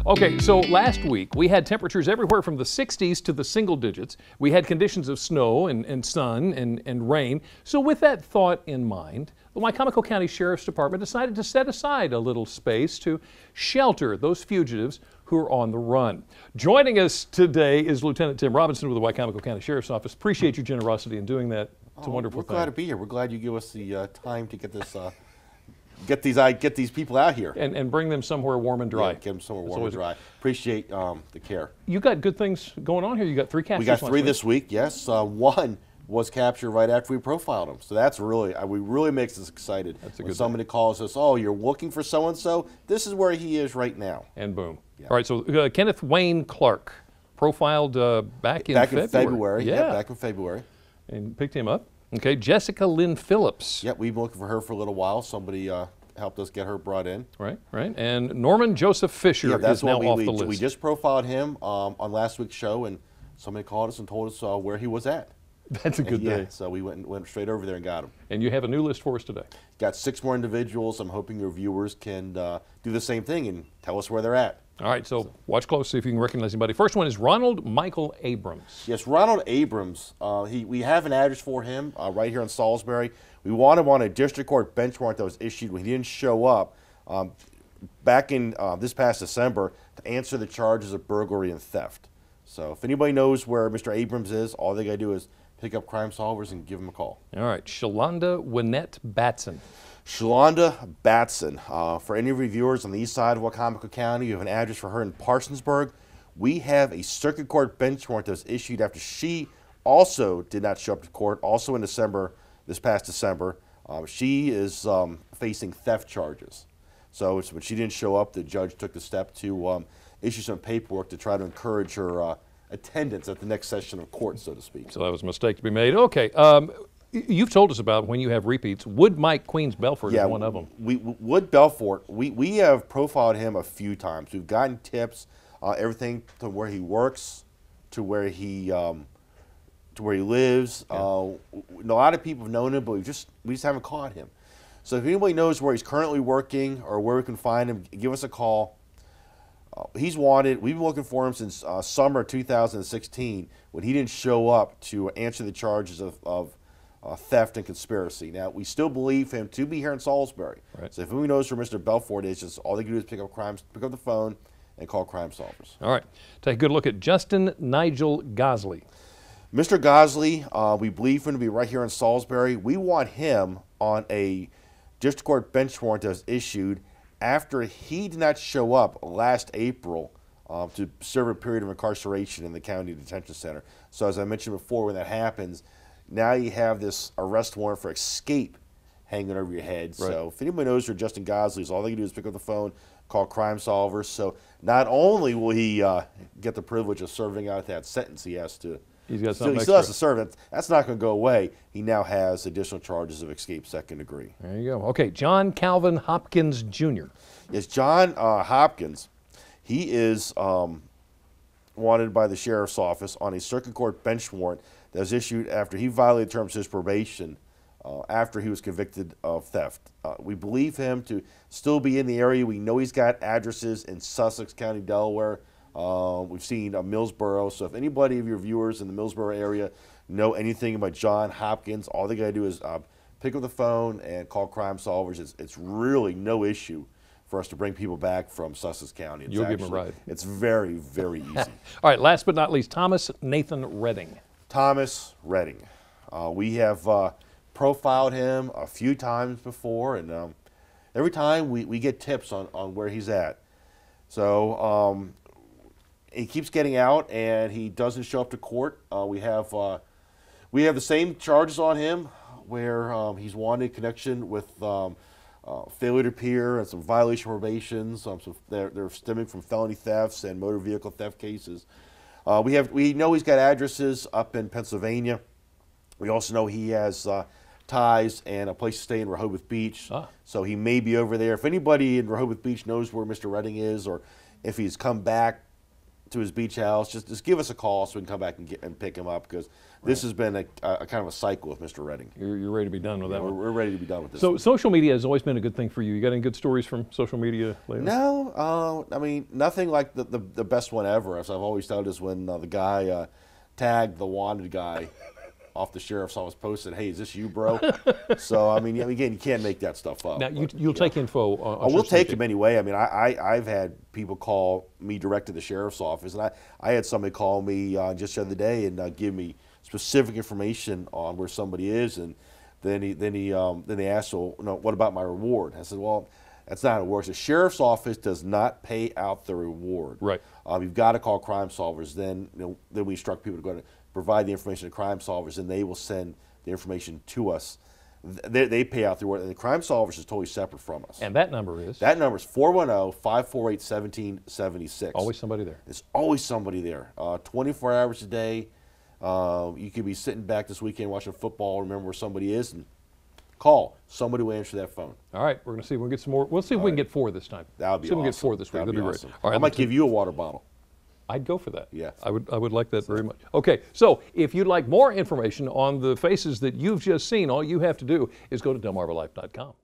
Okay, so last week we had temperatures everywhere from the 60s to the single digits. We had conditions of snow and sun and rain. So with that thought in mind, the Wicomico County Sheriff's Department decided to set aside a little space to shelter those fugitives who are on the run. Joining us today is Lieutenant Tim Robinson with the Wicomico County Sheriff's Office. Appreciate your generosity in doing that. It's a wonderful thing. We're glad to be here. We're glad you give us the time to get this, get these people out here and bring them somewhere warm and dry. Yeah, get them somewhere warm and dry. Appreciate the care. You got good things going on here. You got 3 captures. We got 3 this week. Yes, 1 was captured right after we profiled him. So that's really, we really makes us excited. That's a when good somebody calls us, oh, you're looking for so and so. This is where he is right now. And boom. Yeah. All right. So Kenneth Wayne Clark, profiled back in February. Yeah, back in February. And picked him up. Okay, Jessica Lynn Phillips. Yep, we've been looking for her for a little while. Somebody helped us get her brought in. Right. And Norman Joseph Fisher is now off the list. We just profiled him on last week's show, and somebody called us and told us where he was at. That's a good day. So we went straight over there and got him. And you have a new list for us today. Got 6 more individuals. I'm hoping your viewers can do the same thing and tell us where they're at. All right, so watch close, see if you can recognize anybody. First one is Ronald Michael Abrams. Yes, Ronald Abrams. We have an address for him right here in Salisbury. We want him on a district court bench warrant that was issued when he didn't show up back in this past December to answer the charges of burglary and theft. So if anybody knows where Mr. Abrams is, all they got to do is pick up Crime Solvers and give him a call. All right, Shalonda Winnett Batson. Shalonda Batson. For any of your viewers on the east side of Wicomico County, you have an address for her in Parsonsburg. We have a circuit court bench warrant that was issued after she also did not show up to court, also in December, this past December. She is facing theft charges. So when she didn't show up, the judge took the step to issue some paperwork to try to encourage her attendance at the next session of court, so to speak. So that was a mistake to be made. Okay. You've told us about when you have repeats. Wood Mike Queens Belfort is one of them. Wood Belfort, we have profiled him a few times. We've gotten tips, everything to where he works, to where he lives. Yeah. A lot of people have known him, but we just haven't caught him. So if anybody knows where he's currently working or where we can find him, give us a call. He's wanted. We've been looking for him since summer 2016 when he didn't show up to answer the charges of theft and conspiracy. Now, we still believe him to be here in Salisbury. Right. So if anybody knows where Mr. Belfort is, just all they can do is pick up the phone and call Crime Solvers. All right. Take a good look at Justin Nigel Goz Lee. Mr. Goz Lee, we believe him to be right here in Salisbury. We want him on a district court bench warrant that was issued after he did not show up last April to serve a period of incarceration in the county detention center. So as I mentioned before, when that happens, now you have this arrest warrant for escape hanging over your head. Right. So if anybody knows where Justin Goz Lee is, all they can do is pick up the phone, call Crime Solvers. So not only will he get the privilege of serving out that sentence he has to, he still has to serve it. That's not going to go away. He now has additional charges of escape second degree. There you go. Okay, John Calvin Hopkins Jr. Yes, John Hopkins. He is wanted by the sheriff's office on a circuit court bench warrant that was issued after he violated terms of his probation after he was convicted of theft. We believe him to still be in the area. We know he's got addresses in Sussex County, Delaware. We've seen Millsboro. So if anybody of your viewers in the Millsboro area know anything about John Hopkins, all they got to do is pick up the phone and call Crime Solvers. It's really no issue for us to bring people back from Sussex County. You'll give them a ride. It's very, very easy. All right, last but not least, Thomas Nathan Redding. Thomas Redding. We have profiled him a few times before, and every time we get tips on where he's at. So he keeps getting out, and he doesn't show up to court. We have the same charges on him, where he's wanted in connection with failure to appear and some violation of probations. They're stemming from felony thefts and motor vehicle theft cases. We know he's got addresses up in Pennsylvania. We also know he has ties and a place to stay in Rehoboth Beach. So he may be over there. If anybody in Rehoboth Beach knows where Mr. Redding is, or if he's come back to his beach house, just give us a call so we can come back and pick him up, because this has been a kind of a cycle with Mr. Redding. You're ready to be done with that one. We're ready to be done with this. So social media has always been a good thing for you. You got any good stories from social media lately? No, I mean, nothing like the best one ever. As I've always told, is when the guy tagged the wanted guy off the sheriff's office, posted, "Hey, is this you, bro?" So I mean, again, you can't make that stuff up. Now you'll take info on we'll take him anyway. I mean, I've had people call me direct to the sheriff's office, and I had somebody call me just the other day and give me specific information on where somebody is, and then they asked, "Well, what about my reward?" I said, "Well, that's not how it works. The sheriff's office does not pay out the reward. Right. You've got to call Crime Solvers. Then we instruct people to go to provide the information to Crime Solvers, and they will send the information to us. They pay out the reward, and the Crime Solvers is totally separate from us. And that number is? That number is 410-548-1776. Always somebody there. There's always somebody there. 24 hours a day. You could be sitting back this weekend watching football, remember where somebody is, and call. Somebody will answer that phone. All right, we're going to see if we can get some more. We'll see if we can get 4 this time. That would be see if awesome. we can get 4 this week. That'd be great. awesome. All right, I might give you a water bottle. I'd go for that. Yeah. I would like that very much. Okay, so if you'd like more information on the faces that you've just seen, all you have to do is go to delmarvalife.com.